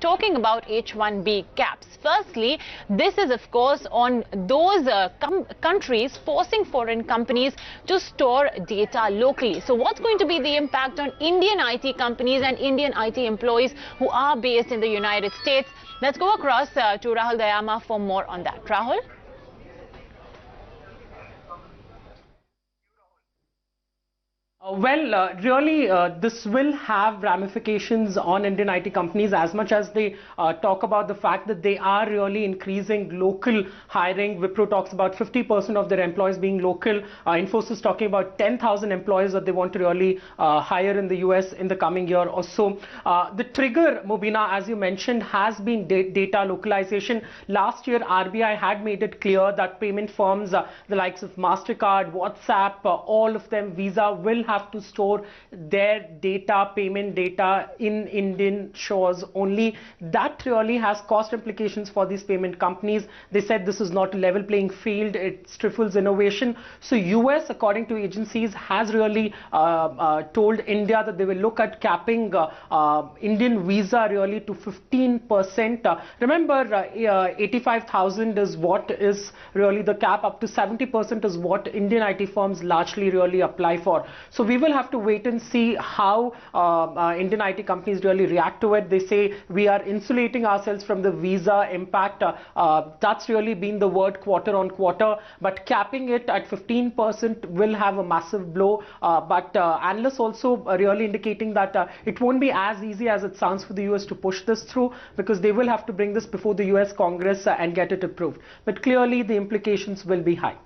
talking about H-1B caps. Firstly, this is of course on those countries forcing foreign companies to store data locally. So what's going to be the impact on Indian IT companies and Indian IT employees who are based in the United States? Let's go across to Rahul Dayama for more on that. Rahul? Really, this will have ramifications on Indian IT companies as much as they talk about the fact that they are really increasing local hiring. Wipro talks about 50% of their employees being local. Infosys talking about 10,000 employees that they want to really hire in the US in the coming year or so. The trigger, Mubina, as you mentioned, has been data localization. Last year, RBI had made it clear that payment firms, the likes of MasterCard, WhatsApp, all of them, Visa, will have to store their data, payment data in Indian shores only. That really has cost implications for these payment companies. They said this is not a level playing field, it stifles innovation. So US, according to agencies, has really told India that they will look at capping Indian visa really to 15%. Remember, 85,000 is what is really the cap. Up to 70% is what Indian IT firms largely really apply for. So we will have to wait and see how Indian IT companies really react to it. They say we are insulating ourselves from the visa impact. That's really been the word quarter on quarter. But capping it at 15% will have a massive blow. But analysts also really indicating that it won't be as easy as it sounds for the US to push this through, because they will have to bring this before the US Congress and get it approved. But clearly the implications will be high.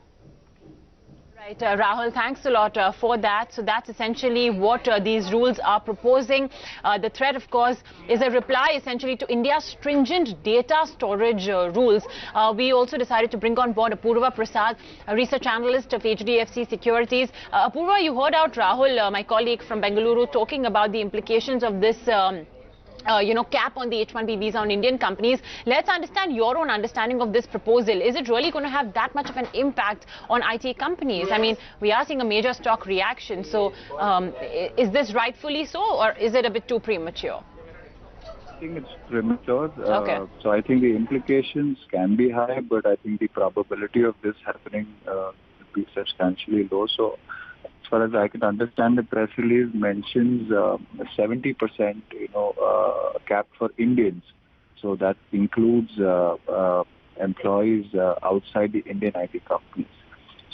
Right, Rahul, thanks a lot for that. So that's essentially what these rules are proposing. The threat, of course, is a reply essentially to India's stringent data storage rules. We also decided to bring on board Apurva Prasad, a research analyst of HDFC Securities. Apurva, you heard out Rahul, my colleague from Bengaluru, talking about the implications of this cap on the H-1B visa on Indian companies. Let's understand your own understanding of this proposal. Is it really going to have that much of an impact on IT companies? I mean, we are seeing a major stock reaction. So is this rightfully so, or is it a bit too premature? I think it's premature. Okay. So I think the implications can be high, but I think the probability of this happening would be substantially low. So as far as I can understand, the press release mentions 70%, cap for Indians. So that includes employees outside the Indian IT companies.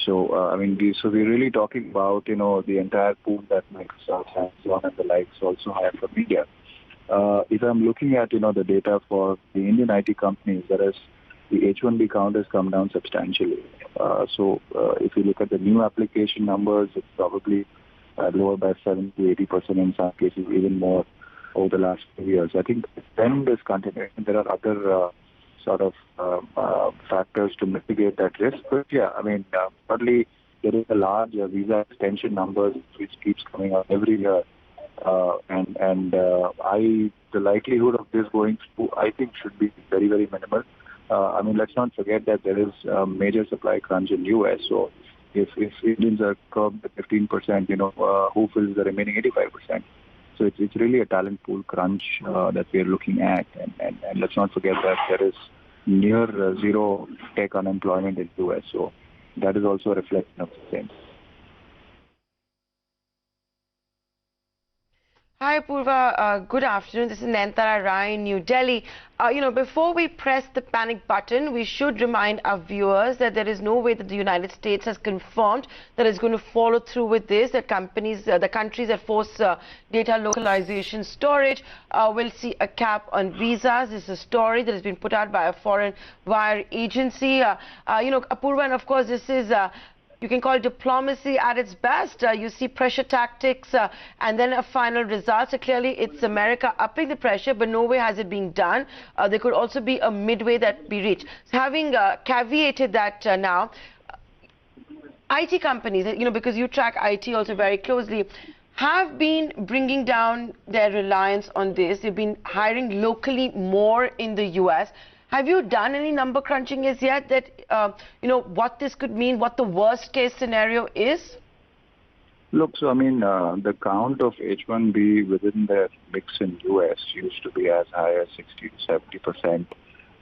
So so we're really talking about the entire pool that Microsoft, Amazon, and the likes also hire from India. If I'm looking at the data for the Indian IT companies, whereas the H-1B count has come down substantially. So if you look at the new application numbers, it's probably lower by 70 to 80%, in some cases even more over the last few years. I think the trend is continuing. There are other factors to mitigate that risk. But yeah, partly there is a large visa extension numbers which keeps coming up every year. The likelihood of this going through, I think, should be very, very minimal. Let's not forget that there is a major supply crunch in US. So if Indians are curbed at 15%, who fills the remaining 85%? So it's really a talent pool crunch that we are looking at. And let's not forget that there is near zero tech unemployment in US. So that is also a reflection of the same. Hi, Apurva. Good afternoon. This is Nayantara Rai in New Delhi. Before we press the panic button, we should remind our viewers that there is no way that the United States has confirmed that it's going to follow through with this, that the countries that force data localization storage will see a cap on visas. This is a story that has been put out by a foreign wire agency. Apurva, and of course, this is you can call it diplomacy at its best. You see pressure tactics and then a final result. So clearly it's America upping the pressure, but no way has it been done. There could also be a midway that be reached. So having caveated that now, IT companies, because you track IT also very closely, have been bringing down their reliance on this. They've been hiring locally more in the US. Have you done any number crunching as yet that, what this could mean, what the worst case scenario is? Look, so I mean, the count of H-1B within the mix in US used to be as high as 60 to 70%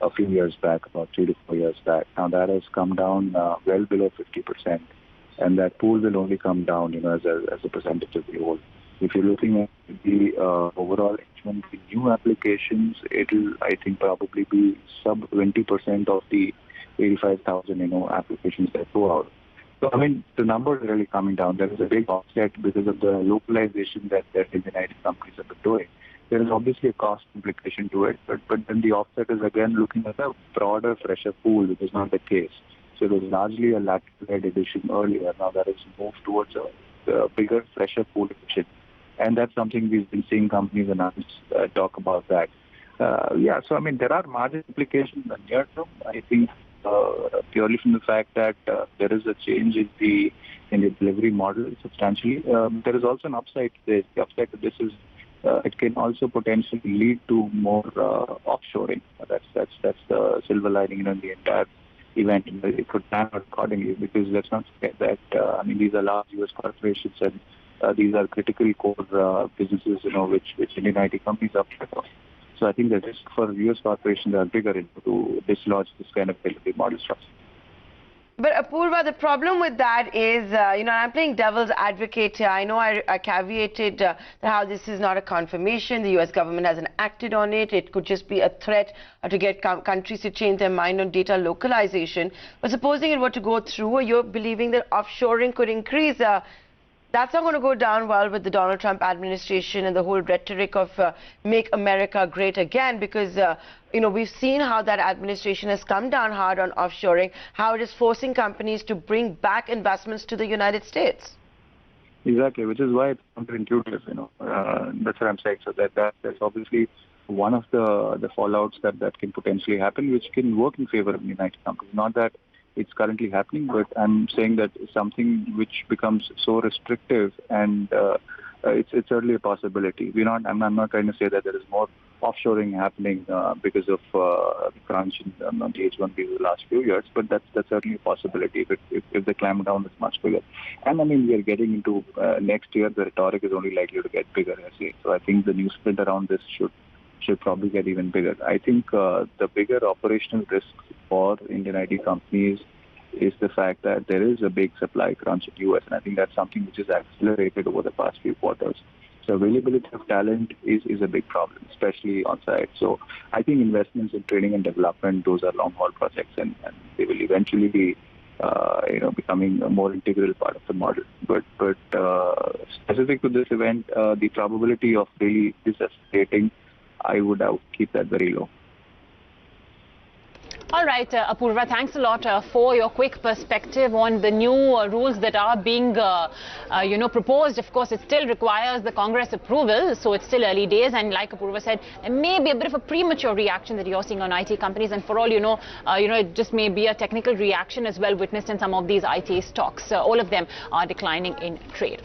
a few years back, about 3 to 4 years back. Now that has come down well below 50%, and that pool will only come down, as a percentage of the whole. If you're looking at the overall H-1B new applications, it'll, I think, probably be sub 20% of the 85,000, applications that go out. So, I mean, the numbers are really coming down. There is a big offset because of the localization that Indian companies have been doing. There is obviously a cost implication to it, but then the offset is again looking at a broader, fresher pool, which is not the case. So it was largely a lateral addition earlier. Now that has moved towards a bigger, fresher pool addition. And that's something we've been seeing companies announce, talk about that. So I mean, there are margin implications in the near term. I think purely from the fact that there is a change in the delivery model substantially. There is also an upside to this. The upside to this is it can also potentially lead to more offshoring. That's the silver lining in the entire event. It could plan accordingly, because let's not forget that I mean, these are large U.S. corporations, and these are critical core businesses, which Indian IT companies are part of. So I think the risk for U.S. corporations are bigger to dislodge this kind of delivery model structure. But Apurva, the problem with that is, I'm playing devil's advocate here. I know I caveated how this is not a confirmation. The U.S. government hasn't acted on it. It could just be a threat to get countries to change their mind on data localization. But supposing it were to go through, you're believing that offshoring could increase. That's not going to go down well with the Donald Trump administration and the whole rhetoric of make America great again, because, we've seen how that administration has come down hard on offshoring, how it is forcing companies to bring back investments to the United States. Exactly, which is why it's counterintuitive, that's what I'm saying. So that's obviously one of the fallouts that can potentially happen, which can work in favor of the United companies. Not that it's currently happening, but I'm saying that something which becomes so restrictive, and it's certainly a possibility. I'm not trying to say that there is more offshoring happening because of the crunch on the H-1B in the last few years, but that's certainly a possibility if the clampdown is much bigger. And I mean, we are getting into next year. The rhetoric is only likely to get bigger, I say. So I think the newsprint around this should probably get even bigger. I think the bigger operational risk for Indian IT companies is the fact that there is a big supply crunch in the U.S., and I think that's something which is accelerated over the past few quarters. So availability of talent is a big problem, especially on site. So I think investments in training and development, those are long-haul projects, and they will eventually be becoming a more integral part of the model. But specific to this event, the probability of really disescalating, I would keep that very low. All right, Apurva, thanks a lot for your quick perspective on the new rules that are being, proposed. Of course, it still requires the Congress approval, so it's still early days. And like Apurva said, there may be a bit of a premature reaction that you're seeing on IT companies. And for all you know, it just may be a technical reaction as well witnessed in some of these IT stocks. All of them are declining in trade.